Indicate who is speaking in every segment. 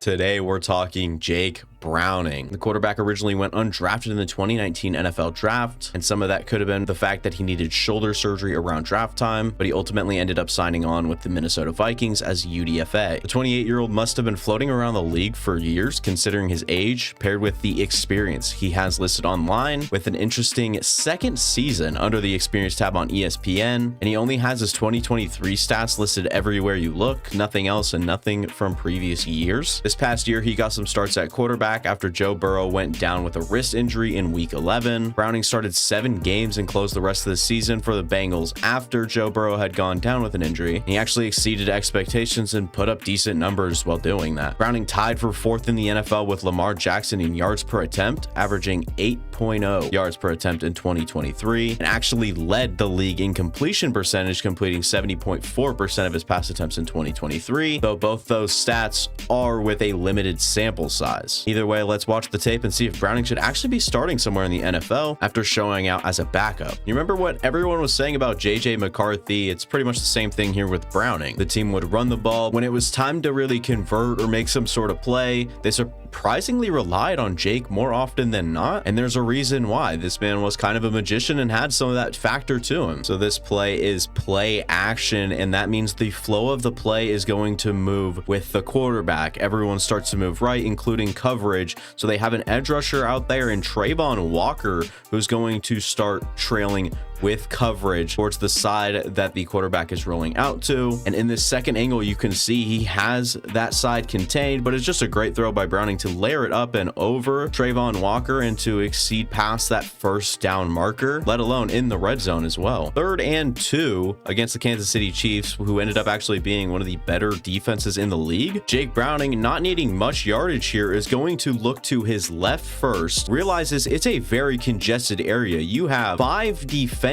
Speaker 1: Today, we're talking Jake Browning. The quarterback originally went undrafted in the 2019 NFL draft, and some of that could have been the fact that he needed shoulder surgery around draft time, but he ultimately ended up signing on with the Minnesota Vikings as UDFA. The 28-year-old must have been floating around the league for years, considering his age, paired with the experience he has listed online, with an interesting second season under the experience tab on ESPN, and he only has his 2023 stats listed everywhere you look, nothing else and nothing from previous years. This past year, he got some starts at quarterback after Joe Burrow went down with a wrist injury in week 11. Browning started 7 games and closed the rest of the season for the Bengals after Joe Burrow had gone down with an injury. He actually exceeded expectations and put up decent numbers while doing that. Browning tied for 4th in the NFL with Lamar Jackson in yards per attempt, averaging 8.0 yards per attempt in 2023, and actually led the league in completion percentage, completing 70.4% of his pass attempts in 2023, though both those stats are with a limited sample size. Either way, let's watch the tape and see if Browning should actually be starting somewhere in the NFL after showing out as a backup. You remember what everyone was saying about JJ McCarthy? It's pretty much the same thing here with Browning. The team would run the ball. When it was time to really convert or make some sort of play, they surprisingly relied on Jake more often than not, and there's a reason why. This man was kind of a magician and had some of that factor to him. So this play is play action, and that means the flow of the play is going to move with the quarterback. Everyone starts to move right, including coverage. So they have an edge rusher out there in Trayvon Walker, who's going to start trailing with coverage towards the side that the quarterback is rolling out to. And in this second angle, you can see he has that side contained, but it's just a great throw by Browning to layer it up and over Trayvon Walker and to exceed past that first down marker, let alone in the red zone as well. 3rd and 2 against the Kansas City Chiefs, who ended up actually being one of the better defenses in the league. Jake Browning, not needing much yardage here, is going to look to his left first, realizes it's a very congested area. You have 5 defenders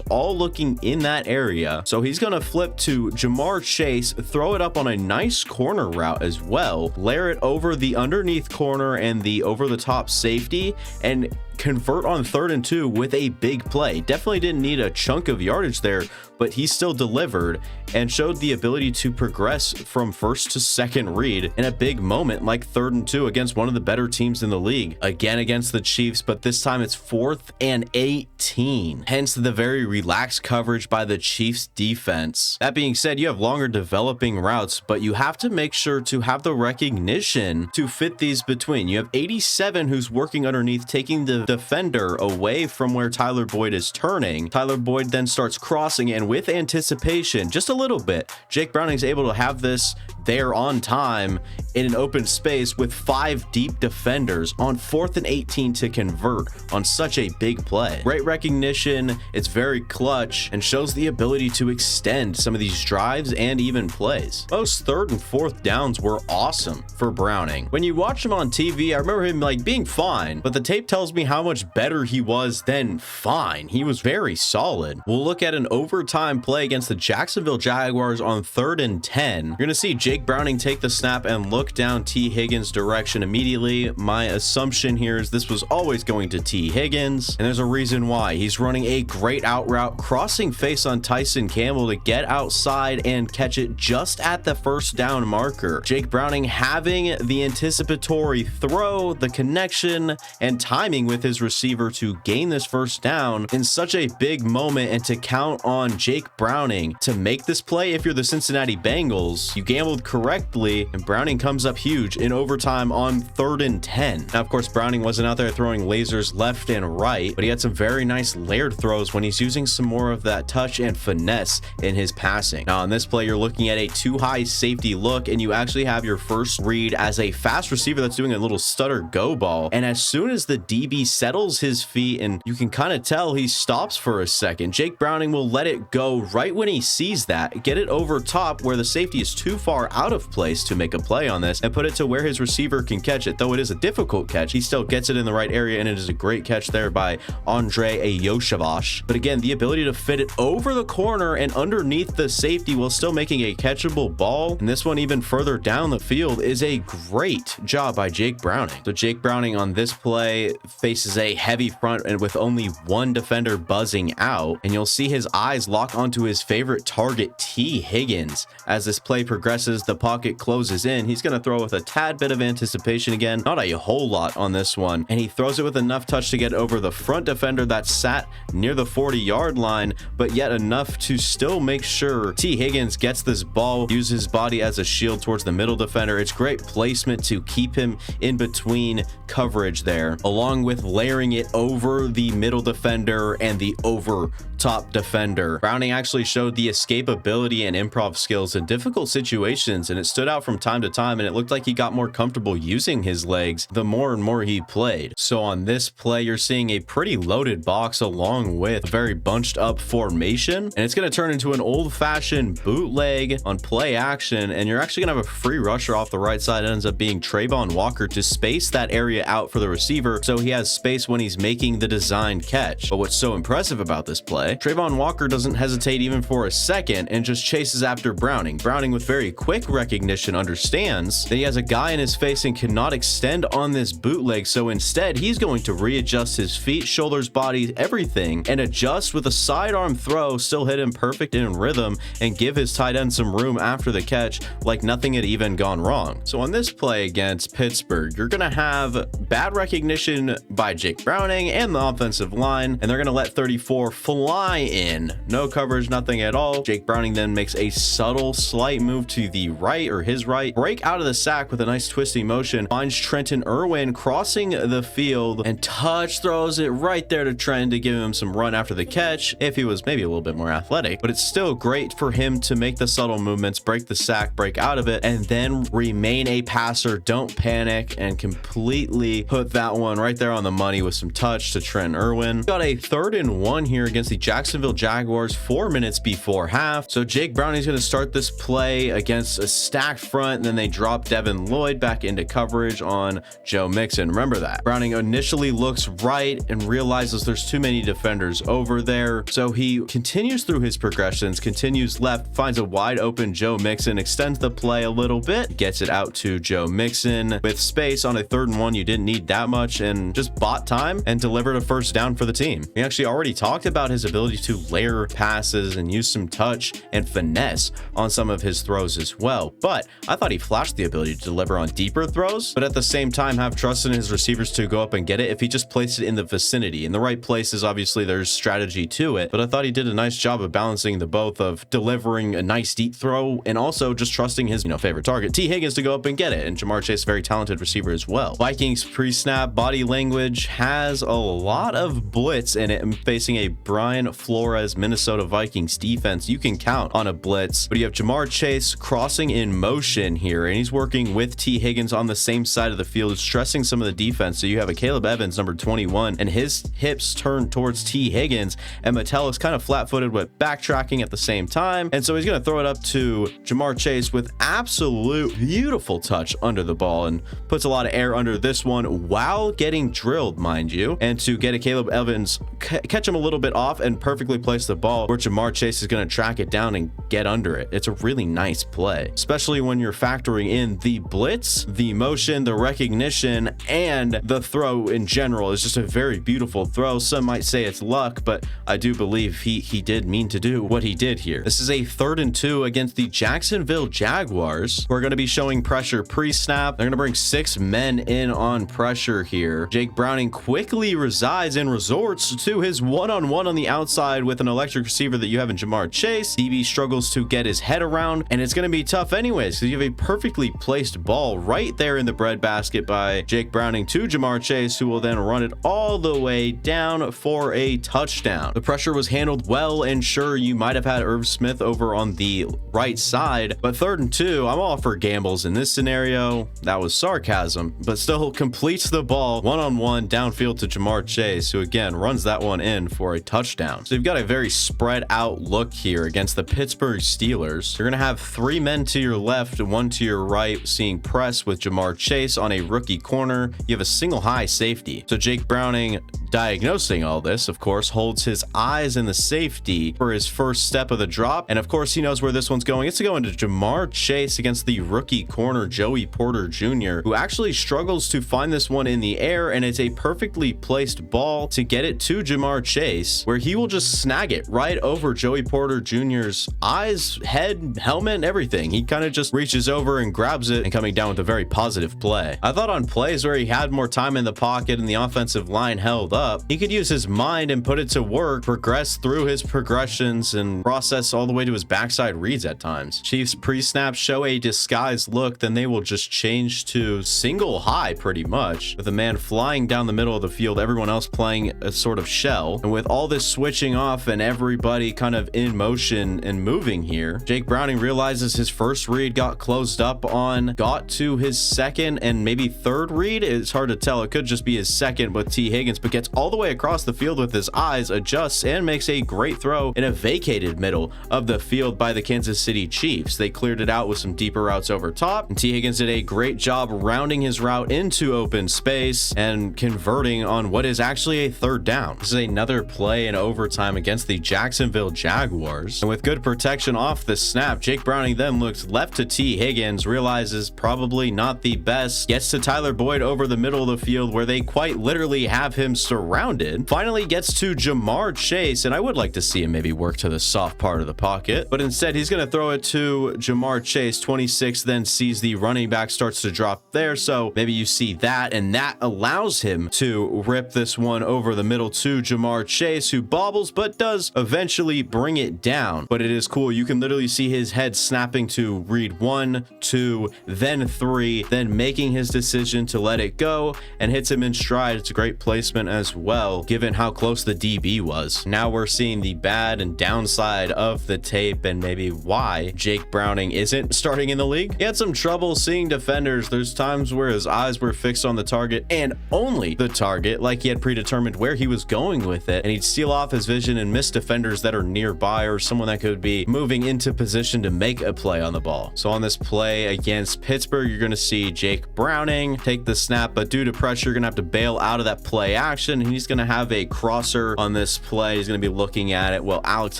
Speaker 1: all looking in that area. So he's going to flip to Jamar Chase, throw it up on a nice corner route as well, layer it over the underneath corner and the over the top safety, and convert on 3rd and 2 with a big play. Definitely didn't need a chunk of yardage there, but he still delivered and showed the ability to progress from first to second read in a big moment like 3rd and 2 against one of the better teams in the league. Again against the Chiefs, but this time it's 4th and 18. Hence the very relaxed coverage by the Chiefs defense. That being said, you have longer developing routes, but you have to make sure to have the recognition to fit these between. You have 87 who's working underneath, taking the defender away from where Tyler Boyd is turning. Tyler Boyd then starts crossing, and with anticipation, just a little bit, Jake Browning's able to have this there on time in an open space with 5 deep defenders on 4th and 18 to convert on such a big play. Great recognition. It's very clutch and shows the ability to extend some of these drives and even plays. Most 3rd and 4th downs were awesome for Browning. When you watch him on TV, I remember him like being fine, but the tape tells me how much better he was than fine. He was very solid. We'll look at an overtime play against the Jacksonville Jaguars on 3rd and 10. You're going to see Jake Browning take the snap and look down T. Higgins' direction immediately. My assumption here is this was always going to T. Higgins, and there's a reason why. He's running a great out route, crossing face on Tyson Campbell to get outside and catch it just at the first down marker. Jake Browning having the anticipatory throw, the connection, and timing with his receiver to gain this first down in such a big moment, and to count on Jake Browning to make this play. If you're the Cincinnati Bengals, you gambled correctly, and Browning comes up huge in overtime on 3rd and 10. Now, of course, Browning wasn't out there throwing lasers left and right, but he had some very nice layered throws when he's using some more of that touch and finesse in his passing. Now, on this play, you're looking at a too high safety look, and you actually have your first read as a fast receiver that's doing a little stutter go ball. And as soon as the DB settles his feet, and you can kind of tell he stops for a second, Jake Browning will let it go right when he sees that, get it over top where the safety is too far out of place to make a play on this, and put it to where his receiver can catch it. Though it is a difficult catch, he still gets it in the right area, and it is a great catch there by Andre Ayoshavage. But again, the ability to fit it over the corner and underneath the safety while still making a catchable ball, and this one even further down the field, is a great job by Jake Browning. So Jake Browning on this play facing faces a heavy front and with only one defender buzzing out, and you'll see his eyes lock onto his favorite target, T. Higgins. As this play progresses, the pocket closes in. He's going to throw with a tad bit of anticipation again, not a whole lot on this one, and he throws it with enough touch to get over the front defender that sat near the 40-yard line, but yet enough to still make sure T. Higgins gets this ball, use his body as a shield towards the middle defender. It's great placement to keep him in between coverage there, along with layering it over the middle defender and the over top defender. Browning actually showed the escapability and improv skills in difficult situations, and it stood out from time to time, and it looked like he got more comfortable using his legs the more and more he played. So on this play, you're seeing a pretty loaded box along with a very bunched up formation, and it's going to turn into an old-fashioned bootleg on play action, and you're actually going to have a free rusher off the right side. It ends up being Trayvon Walker to space that area out for the receiver, so he has space when he's making the designed catch. But what's so impressive about this play, Trayvon Walker doesn't hesitate even for a second and just chases after Browning. Browning, with very quick recognition, understands that he has a guy in his face and cannot extend on this bootleg, so instead he's going to readjust his feet, shoulders, body, everything, and adjust with a sidearm throw, still hit him perfect in rhythm, and give his tight end some room after the catch like nothing had even gone wrong. So on this play against Pittsburgh, you're going to have bad recognition by Jake Browning and the offensive line, and they're going to let 34 fly in. No coverage, nothing at all. Jake Browning then makes a subtle slight move to the right, or his right, break out of the sack with a nice twisting motion, finds Trenton Irwin crossing the field, and touch throws it right there to Trent to give him some run after the catch if he was maybe a little bit more athletic. But it's still great for him to make the subtle movements, break the sack, break out of it, and then remain a passer, don't panic, and completely put that one right there on the money with some touch to Trent Irwin. Got a 3rd and 1 here against the Jacksonville Jaguars 4 minutes before half. So Jake Browning's going to start this play against a stacked front, and then they drop Devin Lloyd back into coverage on Joe Mixon. Remember that. Browning initially looks right and realizes there's too many defenders over there. So he continues through his progressions, continues left, finds a wide open Joe Mixon, extends the play a little bit, gets it out to Joe Mixon with space on a 3rd and 1. You didn't need that much, and just bought time and delivered a first down for the team. We actually already talked about his ability to layer passes and use some touch and finesse on some of his throws as well, but I thought he flashed the ability to deliver on deeper throws, but at the same time have trust in his receivers to go up and get it if he just placed it in the vicinity. In the right places, obviously there's strategy to it, but I thought he did a nice job of balancing the both of delivering a nice deep throw and also just trusting his favorite target, T. Higgins, to go up and get it. And Jamar Chase, very talented receiver as well. Vikings pre-snap body language has a lot of blitz in it, and facing a Brian Flores Minnesota Vikings defense, you can count on a blitz, but you have Jamar Chase crossing in motion here, and he's working with T. Higgins on the same side of the field, stressing some of the defense. So you have a Caleb Evans, number 21, and his hips turned towards T. Higgins, and Metellus kind of flat-footed with backtracking at the same time, and so he's going to throw it up to Jamar Chase with absolute beautiful touch under the ball, and puts a lot of air under this one while getting drilled, mind you, and to get a Caleb Evans, catch him a little bit off and perfectly place the ball where Jamar Chase is going to track it down and get under it. It's a really nice play, especially when you're factoring in the blitz, the motion, the recognition, and the throw in general. Is just a very beautiful throw. Some might say it's luck, but I do believe he did mean to do what he did here. This is a 3rd and 2 against the Jacksonville Jaguars. We're going to be showing pressure pre-snap. They're going to bring 6 men in on pressure here. Jake Browning quickly resides and resorts to his one-on-one on the outside with an electric receiver that you have in Jamar Chase. DB struggles to get his head around, and it's going to be tough anyways because you have a perfectly placed ball right there in the breadbasket by Jake Browning to Jamar Chase, who will then run it all the way down for a touchdown. The pressure was handled well, and sure, you might have had Irv Smith over on the right side, but 3rd and 2, I'm all for gambles in this scenario. That was sarcasm, but still completes the ball one-on-one downfield to Jamar Chase, who again runs that one in for a touchdown. So you've got a very spread out look here against the Pittsburgh Steelers. You're going to have 3 men to your left and 1 to your right, seeing press with Jamar Chase on a rookie corner. You have a single high safety. So Jake Browning, diagnosing all this, of course, holds his eyes in the safety for his first step of the drop, and of course he knows where this one's going. It's going to Jamar Chase against the rookie corner Joey Porter Jr., who actually struggles to find this one in the air, and it's a perfectly placed ball to get it to Jamar Chase, where he will just snag it right over Joey Porter Jr.'s eyes, head, helmet, everything. He kind of just reaches over and grabs it, and coming down with a very positive play. I thought on plays where he had more time in the pocket and the offensive line held up, he could use his mind and put it to work, progress through his progressions, and process all the way to his backside reads at times. Chiefs pre-snap show a disguised look, then they will just change to single high pretty much, with a man flying down the middle of the field, everyone else playing a sort of shell. And with all this switching off and everybody kind of in motion and moving here, Jake Browning realizes his first read got closed up on, got to his second and maybe third read. It's hard to tell. It could just be his second with T. Higgins, but gets all the way across the field with his eyes, adjusts, and makes a great throw in a vacated middle of the field by the Kansas City Chiefs. They cleared it out with some deeper routes over top, and T. Higgins did a great job rounding his route into open space and converting on what is actually a third down. This is another play in overtime against the Jacksonville Jaguars, and with good protection off the snap, Jake Browning then looks left to T. Higgins, realizes probably not the best, gets to Tyler Boyd over the middle of the field where they quite literally have him surrounded, finally gets to Jamar Chase, and I would like to see him maybe work to the soft part of the pocket, but instead he's going to throw it to Jamar Chase. 26 then sees the running back starts to drop there, so maybe you see that, and that allows him to rip this one over the middle to Jamar Chase, who bobbles but does eventually bring it down. But it is cool, you can literally see his head snapping to read 1, 2, then 3, then making his decision to let it go, and hits him in stride. It's a great placement as well, given how close the DB was. Now we're seeing the bad and downside of the tape, and maybe why Jake Browning isn't starting in the league. He had some trouble seeing defenders. There's times where his eyes were fixed on the target and only the target, like he had predetermined where he was going with it, and he'd steal off his vision and miss defenders that are nearby or someone that could be moving into position to make a play on the ball. So on this play against Pittsburgh, you're going to see Jake Browning take the snap, but due to pressure, you're going to have to bail out of that play action, and he's going to have a crosser on this play. He's going to be looking at it while Alex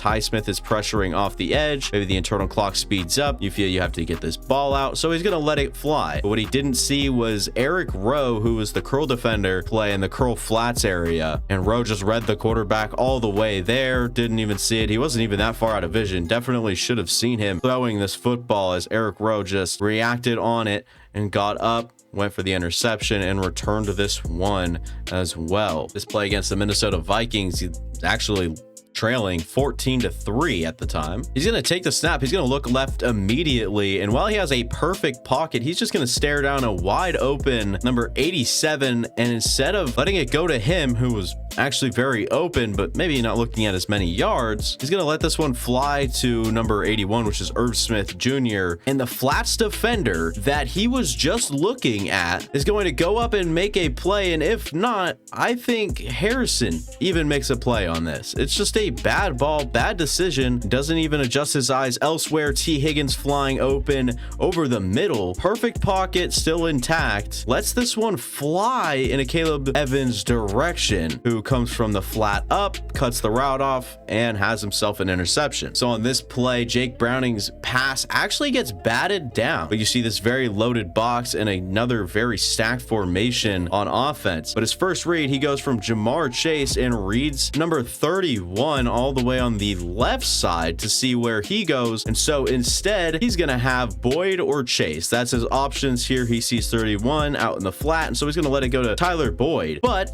Speaker 1: Highsmith is pressuring off the edge. Maybe the internal clock speeds up. You feel you have to get this ball out, so he's going to let it fly. But what he didn't see was Eric Rowe, who was the curl defender, play in the curl flats area, and Rowe just read the quarterback all the way there, didn't even see it. He wasn't even that far out of vision. Definitely should have seen him throwing this football, as Eric Rowe just reacted on it and got up, went for the interception, and returned this one as well. This play against the Minnesota Vikings, he's actually trailing 14-3 at the time. He's going to take the snap. He's going to look left immediately, and while he has a perfect pocket, he's just going to stare down a wide open number 87, and instead of letting it go to him, who was actually very open but maybe not looking at as many yards, he's going to let this one fly to number 81, which is Irv Smith Jr., and the flats defender that he was just looking at is going to go up and make a play, and if not, I think Harrison even makes a play on this. It's just a bad ball, bad decision, doesn't even adjust his eyes elsewhere. T. Higgins flying open over the middle, perfect pocket still intact, lets this one fly in a Caleb Evans direction, who comes from the flat up, cuts the route off, and has himself an interception. So on this play, Jake Browning's pass actually gets batted down, but you see this very loaded box and another very stacked formation on offense. But his first read, he goes from Jamar Chase and reads number 31 all the way on the left side to see where he goes, and so instead he's gonna have Boyd or Chase. That's his options here. He sees 31 out in the flat, and so he's gonna let it go to Tyler Boyd, but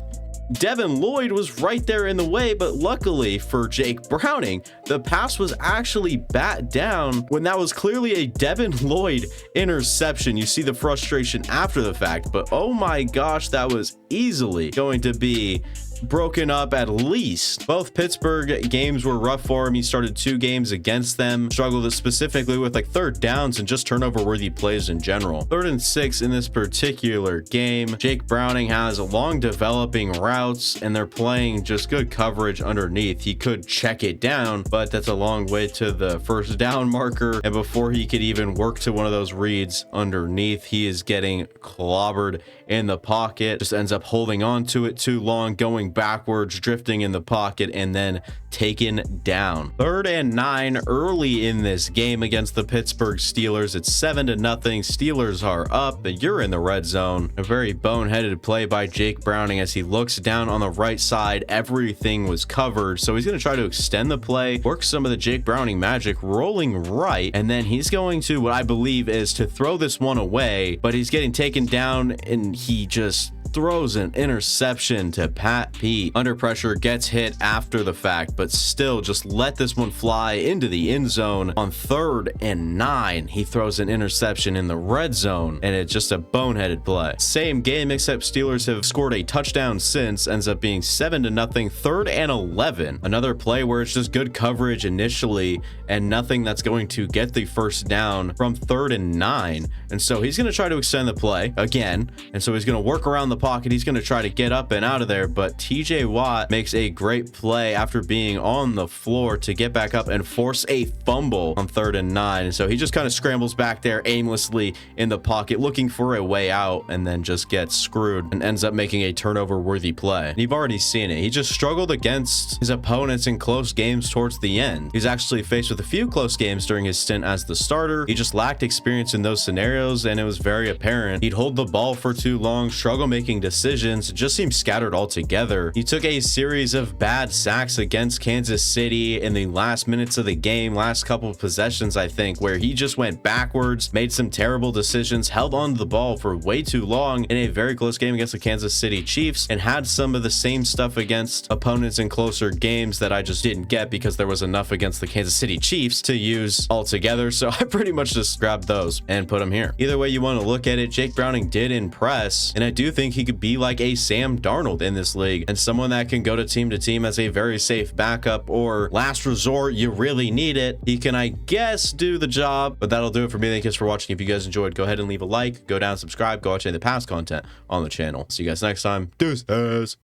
Speaker 1: Devin Lloyd was right there in the way. But luckily for Jake Browning, the pass was actually bat down when that was clearly a Devin Lloyd interception. You see the frustration after the fact, but oh my gosh, that was easily going to be broken up at least. Both Pittsburgh games were rough for him. He started 2 games against them, struggled specifically with like third downs and just turnover worthy plays in general. 3rd and 6 in this particular game. Jake Browning has long developing routes, and they're playing just good coverage underneath. He could check it down, but that's a long way to the first down marker, and before he could even work to one of those reads underneath, he is getting clobbered in the pocket. Just ends up holding on to it too long, going backwards, drifting in the pocket, and then taken down. 3rd and 9 early in this game against the Pittsburgh Steelers. It's 7-0. Steelers are up, but you're in the red zone. A very boneheaded play by Jake Browning as he looks down on the right side. Everything was covered, so he's going to try to extend the play, work some of the Jake Browning magic, rolling right, and then he's going to, what I believe is to throw this one away, but he's getting taken down, and he just throws an interception to Pat Pete. Under pressure, gets hit after the fact, but still just let this one fly into the end zone. On 3rd and 9, he throws an interception in the red zone, and it's just a boneheaded play. Same game, except Steelers have scored a touchdown since. Ends up being 7-0. 3rd and 11. Another play where it's just good coverage initially and nothing that's going to get the first down from 3rd and 9. And so he's going to try to extend the play again, and so he's going to work around the pocket. He's going to try to get up and out of there, but TJ Watt makes a great play after being on the floor to get back up and force a fumble on 3rd and 9. And so he just kind of scrambles back there aimlessly in the pocket looking for a way out, and then just gets screwed and ends up making a turnover worthy play. And you've already seen it. He just struggled against his opponents in close games towards the end. He's actually faced with a few close games during his stint as the starter. He just lacked experience in those scenarios, and it was very apparent. He'd hold the ball for too long, struggle making decisions, just seemed scattered altogether. He took a series of bad sacks against Kansas City in the last minutes of the game, last couple of possessions, I think, where he just went backwards, made some terrible decisions, held on to the ball for way too long in a very close game against the Kansas City Chiefs, and had some of the same stuff against opponents in closer games that I just didn't get because there was enough against the Kansas City Chiefs to use altogether. So I pretty much just grabbed those and put them here. Either way you want to look at it, Jake Browning did impress, and I do think he could be like a Sam Darnold in this league, and someone that can go to team as a very safe backup, or last resort, you really need it. He can, I guess, do the job. But that'll do it for me. Thank you guys for watching. If you guys enjoyed, go ahead and leave a like, go down, subscribe, go watch any of the past content on the channel. See you guys next time. Deuces.